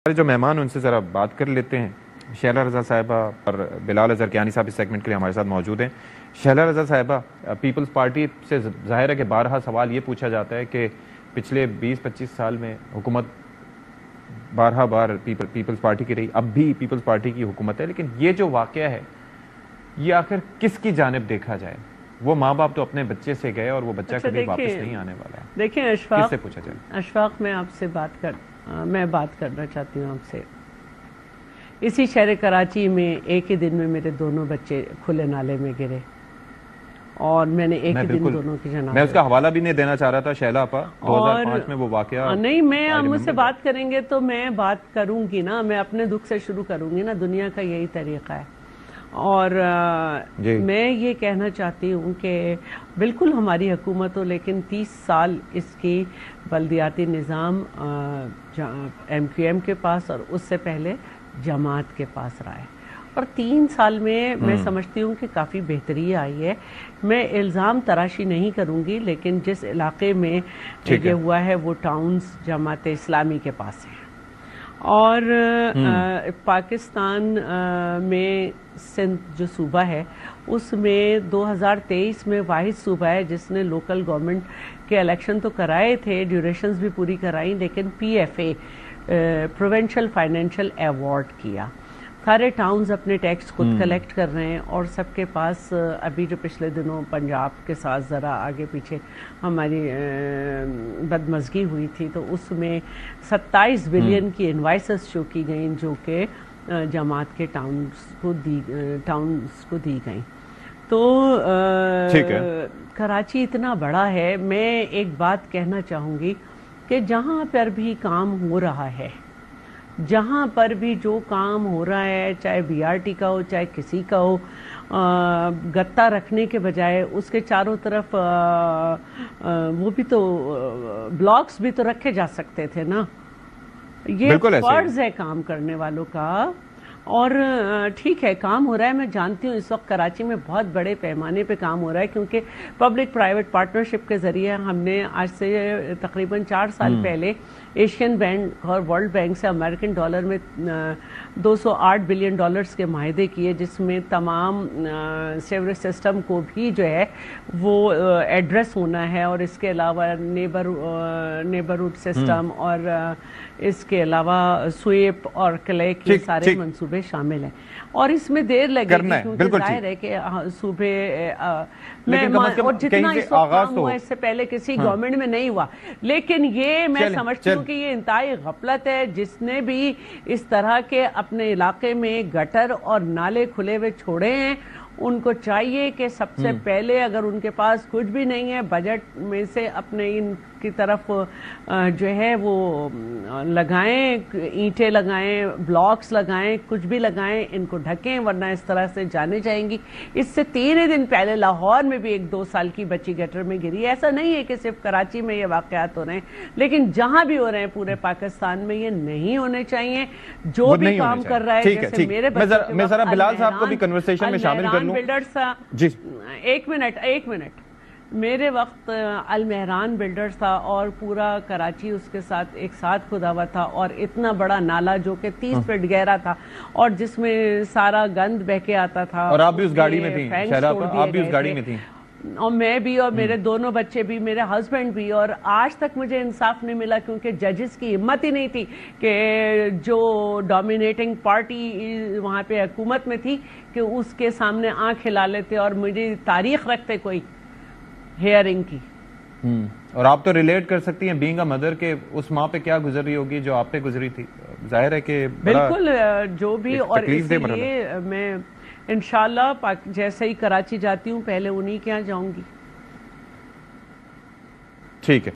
हमारे जो मेहमान उनसे ज़रा बात कर लेते हैं। शैला रज़ा साहिबा और बिलाल अज़हर कियानी साहब इस सेगमेंट के लिए हमारे साथ मौजूद हैं। शैला रज़ा साहिबा, पीपल्स पार्टी से ज़ाहिर है कि बारहा सवाल ये पूछा जाता है कि पिछले 20-25 साल में हुकूमत बारहा बार पीपल्स पार्टी की रही, अब भी पीपल्स पार्टी की हुकूमत है, लेकिन ये जो वाक़या है ये आखिर किसकी जानिब देखा जाए? वो माँ बाप तो अपने बच्चे से गए और वो बच्चा कभी वापस नहीं आने वाला है। देखिए अशफाक, किससे पूछा जाए? अशफाक, मैं बात करना चाहती हूँ आपसे। इसी शहर कराची में एक ही दिन में मेरे दोनों बच्चे खुले नाले में गिरे और मैंने एक ही दिन दोनों की जनाज़ा। मैं उसका हवाला भी नहीं देना चाह रहा था शैला आपा, 2005 में वो वाकया। नहीं, मैं आप मुझसे बात करेंगे तो मैं बात करूंगी ना, मैं अपने दुख से शुरू करूंगी ना, दुनिया का यही तरीका है। और मैं ये कहना चाहती हूँ कि बिल्कुल हमारी हुकूमत हो, लेकिन 30 साल इसकी बल्दियाती निज़ाम MQM के पास और उससे पहले जमात के पास रहा है, और 3 साल में मैं समझती हूँ कि काफ़ी बेहतरी आई है। मैं इल्ज़ाम तराशी नहीं करूँगी, लेकिन जिस इलाके में ये हुआ है वो टाउन्स जमात इस्लामी के पास है, और पाकिस्तान में सिंध जो सूबा है उसमें 2023 में वाहिद सूबा है जिसने लोकल गवर्नमेंट के इलेक्शन तो कराए थे, ड्यूरेशंस भी पूरी कराई, लेकिन PFA प्रोविंशियल फाइनेंशियल अवार्ड किया। सारे टाउन्स अपने टैक्स खुद कलेक्ट कर रहे हैं, और सबके पास अभी जो पिछले दिनों पंजाब के साथ ज़रा आगे पीछे हमारी बदमज़गी हुई थी, तो उसमें 27 बिलियन की इनवाइसेस शो की गई जो कि जमात के टाउन्स को दी गई। तो कराची इतना बड़ा है। मैं एक बात कहना चाहूँगी कि जहाँ पर भी काम हो रहा है, जहाँ पर भी जो काम हो रहा है, चाहे BRT का हो चाहे किसी का हो, गत्ता रखने के बजाय उसके चारों तरफ वो भी तो ब्लॉक्स भी तो रखे जा सकते थे ना। ये फर्ज है काम करने वालों का। और ठीक है, काम हो रहा है, मैं जानती हूँ इस वक्त कराची में बहुत बड़े पैमाने पे काम हो रहा है, क्योंकि पब्लिक प्राइवेट पार्टनरशिप के ज़रिए हमने आज से तकरीबन 4 साल पहले एशियन बैंक और वर्ल्ड बैंक से अमेरिकन डॉलर में 208 बिलियन डॉलर्स के माहिदे किए, जिसमें तमाम सेवरेज सिस्टम को भी जो है वो एड्रेस होना है, और इसके अलावा नेबरहुड सिस्टम और इसके अलावा स्वीप और क्ले के सारे मंसूबे शामिल हैं। और इसमें देर लगेगी क्योंकि जाहिर है कि सूबे और जितना इस वक्त काम हुआ इससे पहले किसी गवर्नमेंट में नहीं हुआ, लेकिन ये मैं समझती हूँ कि ये इंतहाई गफलत है। जिसने भी इस तरह के अपने इलाके में गटर और नाले खुले हुए छोड़े हैं, उनको चाहिए कि सबसे पहले, अगर उनके पास कुछ भी नहीं है, बजट में से अपने इनकी तरफ जो है वो लगाएं, ईंटें लगाएं, ब्लॉक्स लगाएं, कुछ भी लगाएं, इनको ढकें, वरना इस तरह से जाने जाएंगी। इससे 3 दिन पहले लाहौर में भी एक 2 साल की बच्ची गटर में गिरी। ऐसा नहीं है कि सिर्फ कराची में ये वाकयात हो रहे हैं, लेकिन जहां भी हो रहे हैं पूरे पाकिस्तान में ये नहीं होने चाहिए। जो भी काम कर रहा है, जैसे मेरे बच्चे, मैं जरा बिलाल साहब को भी कन्वर्सेशन में शामिल कर लूं। बिल्डर्स था जी, एक मिनट, मेरे वक्त अल मेहरान बिल्डर्स था और पूरा कराची उसके साथ एक साथ खुदा हुआ था, और इतना बड़ा नाला जो कि 30 फीट गहरा था और जिसमें सारा गंद बह के आता था। और आप भी उस गाड़ी में थी, आप भी उस गाड़ी में थी, और मैं भी, और मेरे दोनों बच्चे भी, मेरे हस्बैंड भी। और आज तक मुझे इंसाफ नहीं मिला, क्योंकि जजेस की हिम्मत ही नहीं थी कि जो डोमिनेटिंग पार्टी वहाँ पे हुकूमत में थी कि उसके सामने आंख हिला लेते और मुझे तारीख रखते कोई हेयरिंग की। और आप तो रिलेट कर सकती हैं बीइंग अ मदर के उस माँ पे क्या गुजर रही होगी जो आप पे गुजरी थी। जाहिर है कि बिल्कुल जो भी, और इसलिए मैं इंशाल्लाह जैसे ही कराची जाती हूँ पहले उन्हीं के यहाँ जाऊंगी। ठीक है।